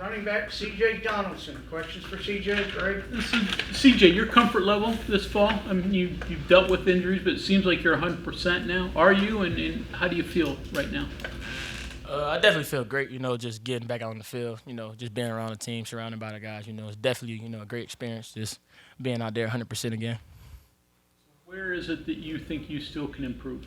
Running back C.J. Donaldson. Questions for C.J., Greg? CJ, your comfort level this fall? I mean, you've dealt with injuries, but it seems like you're 100% now. Are you, and how do you feel right now? I definitely feel great, just getting back out on the field, just being around the team, surrounded by the guys, it's definitely, a great experience just being out there 100% again. Where is it that you think you still can improve?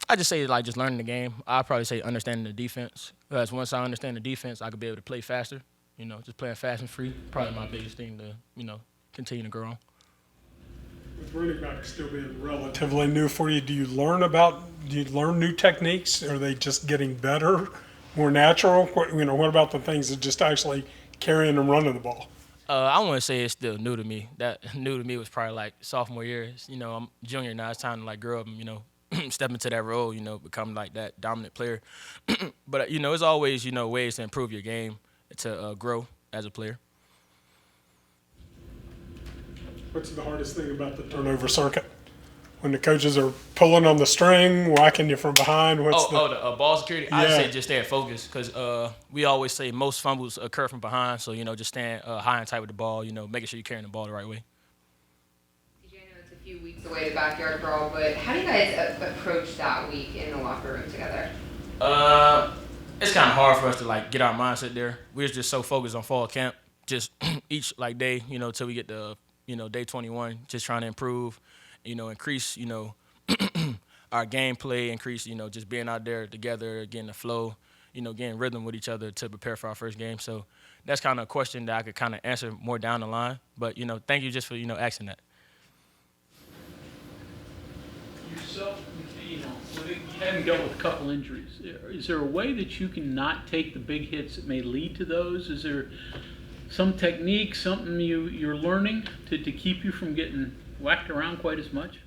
I just say just learning the game. I'd probably say understanding the defense. Because once I understand the defense, I could be able to play faster. Just playing fast and free. Probably my biggest thing to continue to grow on. With running back still being relatively new for you, do you learn new techniques? Are they just getting better, more natural? What about the things that just actually carrying and running the ball? I want to say it's still new to me. That new to me was probably like sophomore year. I'm junior now. It's time to grow up and step into that role. Become like that dominant player. But it's always ways to improve your game to grow as a player. What's the hardest thing about the turnover circuit? When the coaches are pulling on the string, whacking you from behind? The ball security? Yeah. I'd say just staying focused because we always say most fumbles occur from behind. So, just staying high and tight with the ball, making sure you're carrying the ball the right way. CJ, I know it's a few weeks away, the backyard brawl, but how do you guys approach that week in the locker room together? It's kind of hard for us to, get our mindset there. We're just so focused on fall camp, just each, day, till we get to day 21, just trying to improve, increase, our gameplay, increase, just being out there together, getting the flow, getting rhythm with each other to prepare for our first game. So that's kind of a question that I could kind of answer more down the line. But, thank you just for, asking that. Yourself, you haven't dealt with a couple injuries. Is there a way that you can not take the big hits that may lead to those? Is there some technique, something you're learning to keep you from getting whacked around quite as much?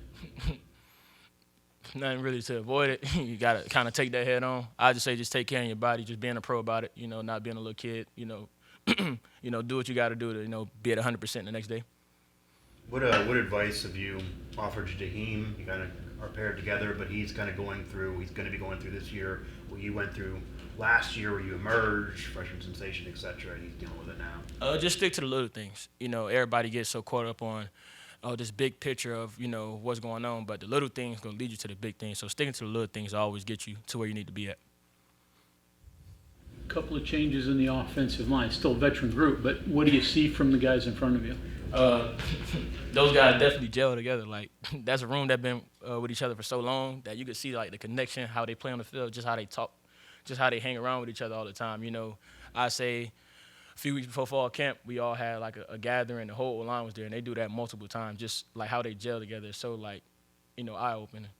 Nothing really to avoid it. You got to kind of take that head on. I just say just take care of your body, just being a pro about it, not being a little kid, do what you got to do to, be at 100% the next day. What advice have you offered to Jaheim? You kind of are paired together, but he's going to be going through this year what you went through last year where you emerged, freshman sensation, etc., and he's dealing with it now? Just stick to the little things. Everybody gets so caught up on this big picture of, what's going on, but the little things going to lead you to the big things. So sticking to the little things always get you to where you need to be at. A couple of changes in the offensive line. Still a veteran group, but what do you see from the guys in front of you? Those guys definitely gel together. That's a room that's been with each other for so long that you could see, the connection, how they play on the field, just how they talk, just how they hang around with each other all the time. I say a few weeks before fall camp, we all had a gathering. The whole line was there, and they do that multiple times. Just how they gel together is so eye-opening.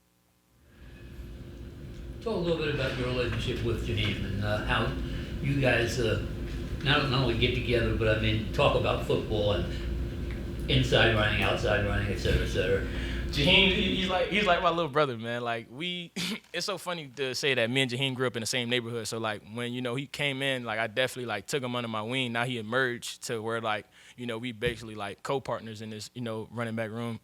Talk a little bit about your relationship with Jaheim and how you guys not only get together, but talk about football and inside running, outside running, et cetera, et cetera. Jaheim, he's like my little brother, man. It's so funny to say that me and Jaheim grew up in the same neighborhood. So when he came in, I definitely took him under my wing. Now he emerged to where we basically co-partners in this running back room,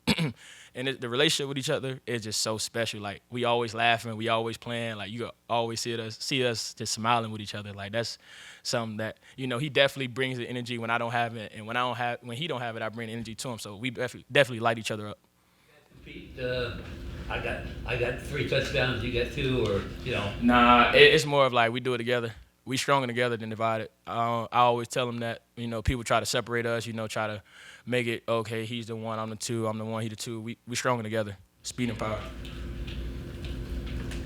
and the relationship with each other is just so special. We always laughing, we always playing. You always see us just smiling with each other. That's something that he definitely brings the energy when I don't have it, and when he don't have it, I bring the energy to him. So we definitely light each other up. I got 3 touchdowns, you got 2, or Nah, it's more of we do it together. We stronger together than divided. I always tell them that people try to separate us, try to make it okay. He's the one, I'm the 2, I'm the 1, he the 2. We stronger together. Speed and power.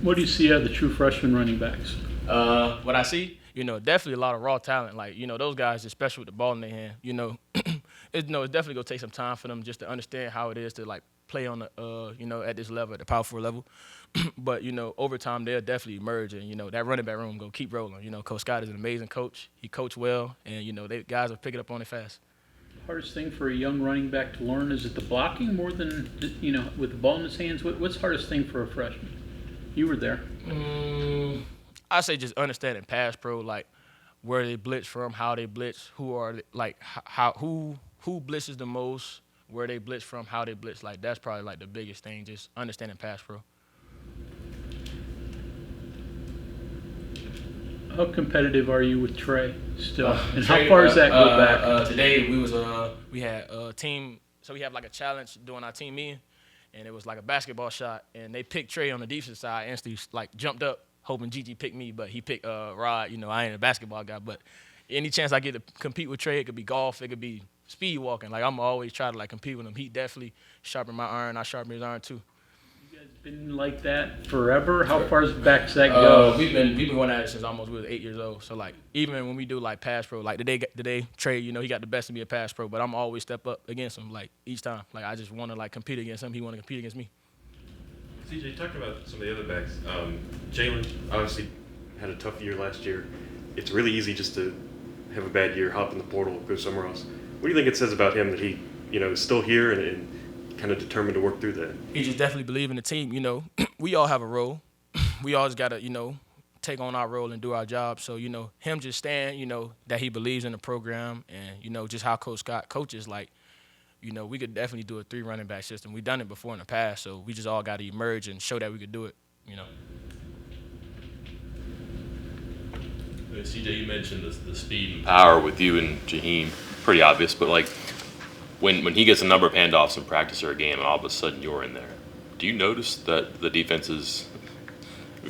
What do you see out of the true freshman running backs? What I see, definitely a lot of raw talent. Those guys are special with the ball in their hand. It's definitely gonna take some time for them just to understand how it is to play on the at this level, at the power forward level. But over time they'll definitely emerge, and that running back room go keep rolling. Coach Scott is an amazing coach. He coached well, and they guys are picking up on it fast. Hardest thing for a young running back to learn, is it the blocking more than with the ball in his hands? What's the hardest thing for a freshman? You were there. I say just understanding pass pro, where they blitz from, how they blitz, who are who blitzes the most, where they blitz from, how they blitz. That's probably the biggest thing, just understanding pass pro. How competitive are you with Trey still? And Trey, how far does that go back? Today we had a team, so we have like a challenge doing our team meeting, and it was like a basketball shot, and they picked Trey on the defensive side. Instantly like jumped up, hoping Gigi picked me, but he picked Rod. You know, I ain't a basketball guy, but any chance I get to compete with Trey, it could be golf, it could be speed walking. Like I'm always try to like compete with him. He definitely sharpened my iron. I sharpened his iron too. You guys been like that forever? How far back does that go? We've been going at it since almost we was 8 years old. So like even when we do like pass pro, like today Trey, you know, he got the best of me at pass pro, but I'm always step up against him like each time. Like I just want to like compete against him. He want to compete against me. CJ, talking about some of the other backs, Jalen obviously had a tough year last year. It's really easy just to have a bad year, hop in the portal, go somewhere else. What do you think it says about him that he, you know, is still here and kind of determined to work through that? He just definitely believe in the team. You know, we all have a role. We always got to, you know, take on our role and do our job. So, you know, him just staying, you know, that he believes in the program and, you know, just how Coach Scott coaches, like, you know, we could definitely do a 3 running back system. We've done it before in the past, so we just all got to emerge and show that we could do it, you know. CJ, you mentioned the speed and power with you and Jaheim, pretty obvious, but like when he gets a number of handoffs in practice or a game and all of a sudden you're in there, do you notice that the defense is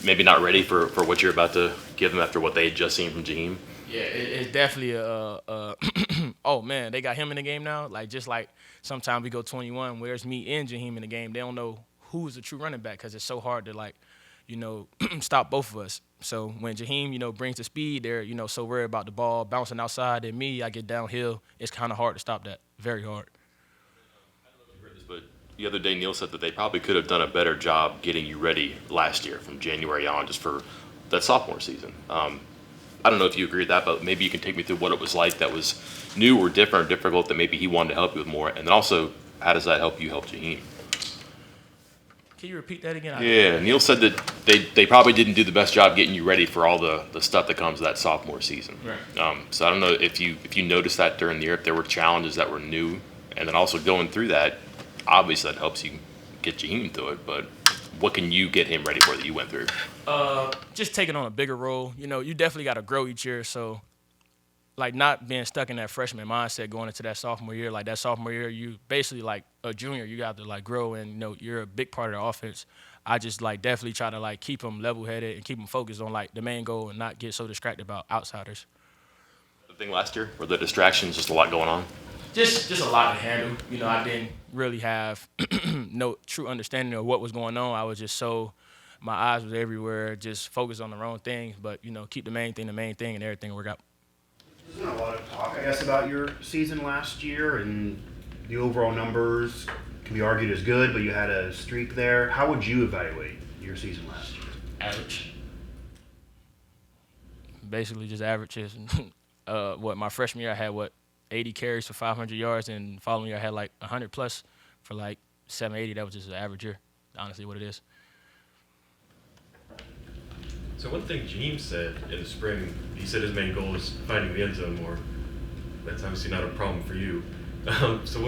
maybe not ready for what you're about to give them after what they had just seen from Jaheim? Yeah, it's definitely oh man, they got him in the game now. Like just like sometimes we go 21, where's me and Jaheim in the game? They don't know who's the true running back because it's so hard to like, you know, stop both of us. So when Jaheim, you know, brings the speed, they're, you know, so worried about the ball bouncing outside, and me, I get downhill. It's kind of hard to stop that. Very hard. I don't know if you heard this, but the other day Neil said that they probably could have done a better job getting you ready last year from January on just for that sophomore season. I don't know if you agree with that, but maybe you can take me through what it was like that was new or different or difficult that maybe he wanted to help you with more. And then also, how does that help you help Jaheim? Can you repeat that again? Yeah, Neil said that they probably didn't do the best job getting you ready for all the stuff that comes with that sophomore season. Right. So I don't know if you noticed that during the year, if there were challenges that were new, and then also going through that, obviously that helps you get Jaheim through it, but what can you get him ready for that you went through? Just taking on a bigger role. You know, you definitely got to grow each year, so like not being stuck in that freshman mindset going into that sophomore year. Like that sophomore year, you basically like a junior, you got to like grow and, you know, you're a big part of the offense. I just like definitely try to like keep them level-headed and keep them focused on like the main goal and not get so distracted about outsiders. The thing last year, were the distractions just a lot going on? Just a lot to handle. You know, I didn't really have no true understanding of what was going on. I was just so, my eyes was everywhere, just focused on the wrong things. But, you know, keep the main thing, and everything work out. There's been a lot of talk, I guess, about your season last year, and the overall numbers can be argued as good, but you had a streak there. How would you evaluate your season last year? Average. Basically just averages. My freshman year I had 80 carries for 500 yards, and following year I had like 100 plus for like 780. That was just an average year, honestly what it is. So one thing Jaheim said in the spring, he said his main goal is finding the end zone more. That's obviously not a problem for you. So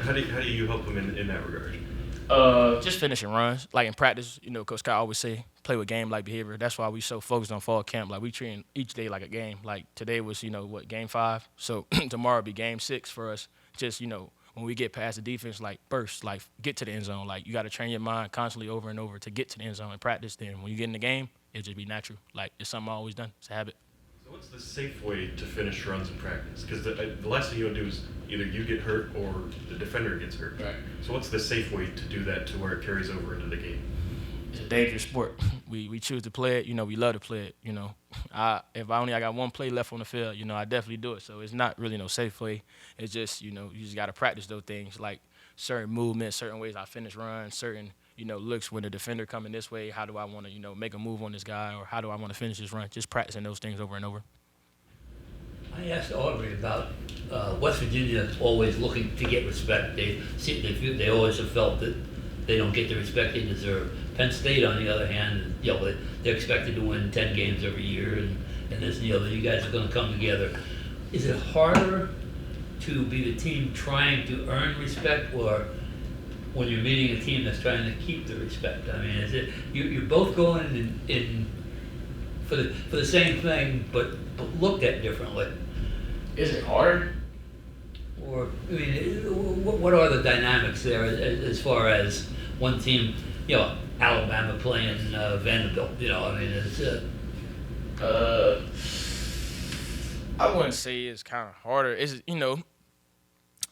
how do you help him in that regard? Just finishing runs. Like in practice, you know, Coach Scott always say, play with game-like behavior. That's why we so focused on fall camp. Like we treat each day like a game. Like today was, you know, game 5. So tomorrow will be game 6 for us. Just, you know, when we get past the defense, like burst, like get to the end zone. Like you got to train your mind constantly over and over to get to the end zone in practice. Then when you get in the game, it'll just be natural. Like it's something I've always done. It's a habit. So what's the safe way to finish runs in practice? Because the last thing you want to do is either you get hurt or the defender gets hurt. Right. So what's the safe way to do that to where it carries over into the game? It's a dangerous sport. We choose to play it. You know, we love to play it. You know, if I got one play left on the field, you know, I definitely do it. So it's not really no safe way. It's just, you know, you just got to practice those things, like certain movements, certain ways I finish runs, certain, you know, looks when the defender coming this way. How do I want to, you know, make a move on this guy, or how do I want to finish this run? Just practicing those things over and over. I asked Aubrey about West Virginia always looking to get respect. They always have felt that they don't get the respect they deserve. Penn State, on the other hand, you know, they're expected to win 10 games every year, and this, you know, you guys are going to come together. Is it harder to be the team trying to earn respect, or when you're meeting a team that's trying to keep the respect? I mean, is it you're both going in for the same thing, but looked at differently? Is it hard? Or, I mean, what are the dynamics there as far as one team, Alabama playing Vanderbilt, I mean, it's, I wouldn't say it's kind of harder. It's,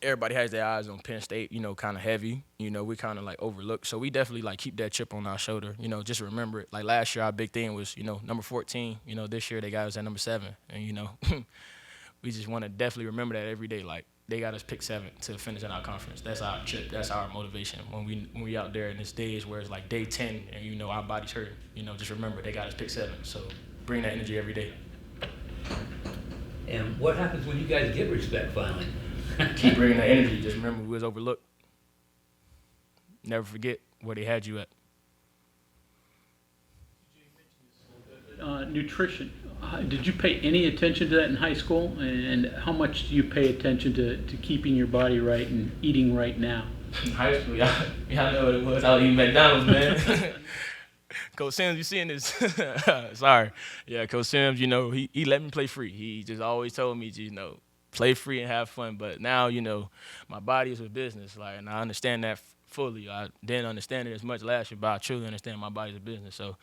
everybody has their eyes on Penn State, kind of heavy. We kind of like overlook. So we definitely like keep that chip on our shoulder, just remember it. Like last year, our big thing was, number 14. This year they got us at number 7. And, we just want to definitely remember that every day. Like they got us pick 7 to finish in our conference. That's our chip. That's our motivation. When we out there in this days where it's like day 10 and, our body's hurting, just remember they got us pick 7. So bring that energy every day. and what happens when you guys get respect finally? Keep bringing that energy. Just remember we was overlooked. Never forget where they had you at. Nutrition. Did you pay any attention to that in high school? And how much do you pay attention to keeping your body right and eating right now? In high school, y'all know what it was. I was eating McDonald's, man. Coach Sims, you seeing this? Sorry. Yeah, Coach Sims, he let me play free. He just always told me, play free and have fun. But now, my body is a business, and I understand that fully. I didn't understand it as much last year, but I truly understand my body's a business. So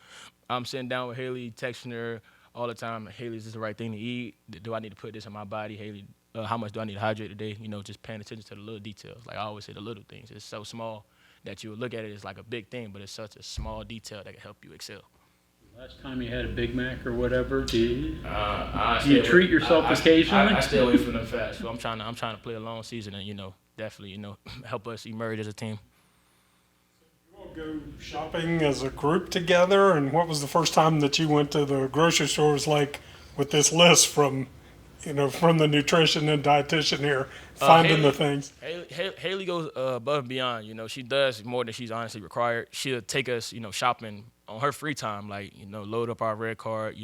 I'm sitting down with Haley, texting her all the time. Haley, is this the right thing to eat? Do I need to put this in my body? Haley, how much do I need to hydrate today? Just paying attention to the little details. Like I always say, the little things. It's so small that you would look at it as like a big thing, but it's such a small detail that can help you excel. Last time you had a Big Mac or whatever, do you treat yourself occasionally? I stay away from the fast food. I'm trying to play a long season and definitely help us emerge as a team. You all go shopping as a group together, and what was the first time that you went to the grocery stores like with this list from the nutrition and dietitian here, finding the things? Haley goes above and beyond. She does more than she's honestly required. She'll take us, shopping on her free time, load up our red card.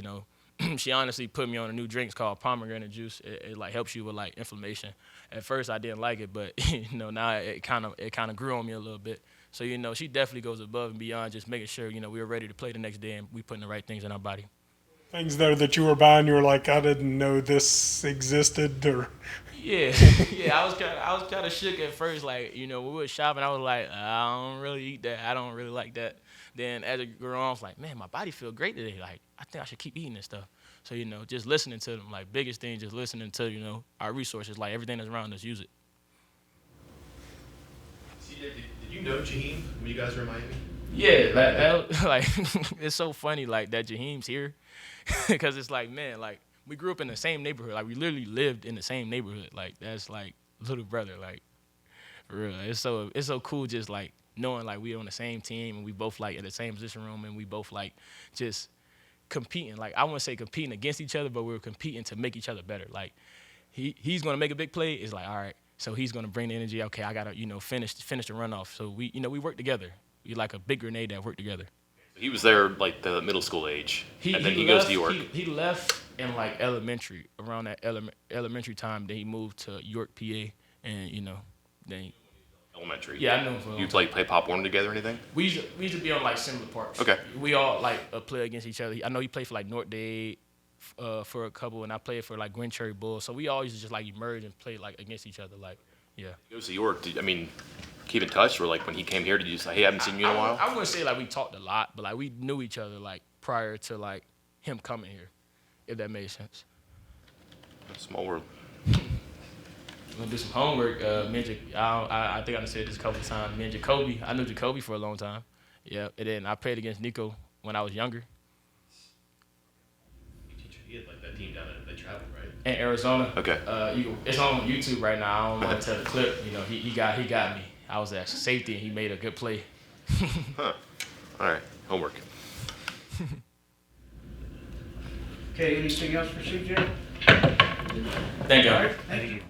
She honestly put me on a new drink called pomegranate juice. It helps you with inflammation. At first I didn't like it, but now it kind of grew on me a little bit. So she definitely goes above and beyond, just making sure we were ready to play the next day and we putting the right things in our body. Things there that you were buying, you were like, I didn't know this existed, or yeah. I was kind of shook at first. We were shopping. I was like, I don't really eat that. I don't really like that. Then as it grew on, I was like, man, my body feel great today. I think I should keep eating this stuff. So just listening to them, biggest thing, just listening to our resources, everything that's around us, use it. CJ, did you know Jaheim when you guys were in Miami? Yeah, that it's so funny that Jaheim's here. Because it's man, we grew up in the same neighborhood. We literally lived in the same neighborhood. That's little brother. For real. It's so cool just knowing we on the same team and we both in the same position room and we both just competing. I wouldn't say competing against each other, but we were competing to make each other better. He's gonna make a big play. It's all right. So he's gonna bring the energy. Okay, I gotta finish the runoff. So we we work together. We like a big grenade that work together. He was there the middle school age, and then he goes to York. He left in elementary, around that elementary time. Then he moved to York, PA, and then. Elementary. Yeah, I know him for. You play Pop Warner together or anything? We used to be on similar parks. Okay. We all play against each other. I know he played for North Dade for a couple, and I played for Gwen Cherry Bulls. So we all used to just emerge and play against each other. Yeah. He goes to York. Keep in touch, or when he came here, did you say, hey, I haven't seen you in a while? I wouldn't say we talked a lot, but we knew each other prior to him coming here, if that made sense. Small world. We're gonna do some homework. I think I said this a couple of times. Me and Jacoby, I knew Jacoby for a long time. Yeah, and then I played against Nico when I was younger. He had that team down there. They traveled, right? In Arizona. Okay. It's on YouTube right now. I don't want to tell the clip. He got me. I was at safety and he made a good play. Huh. All right. Homework. Okay, anything else for CJ? Thank you. Thank you.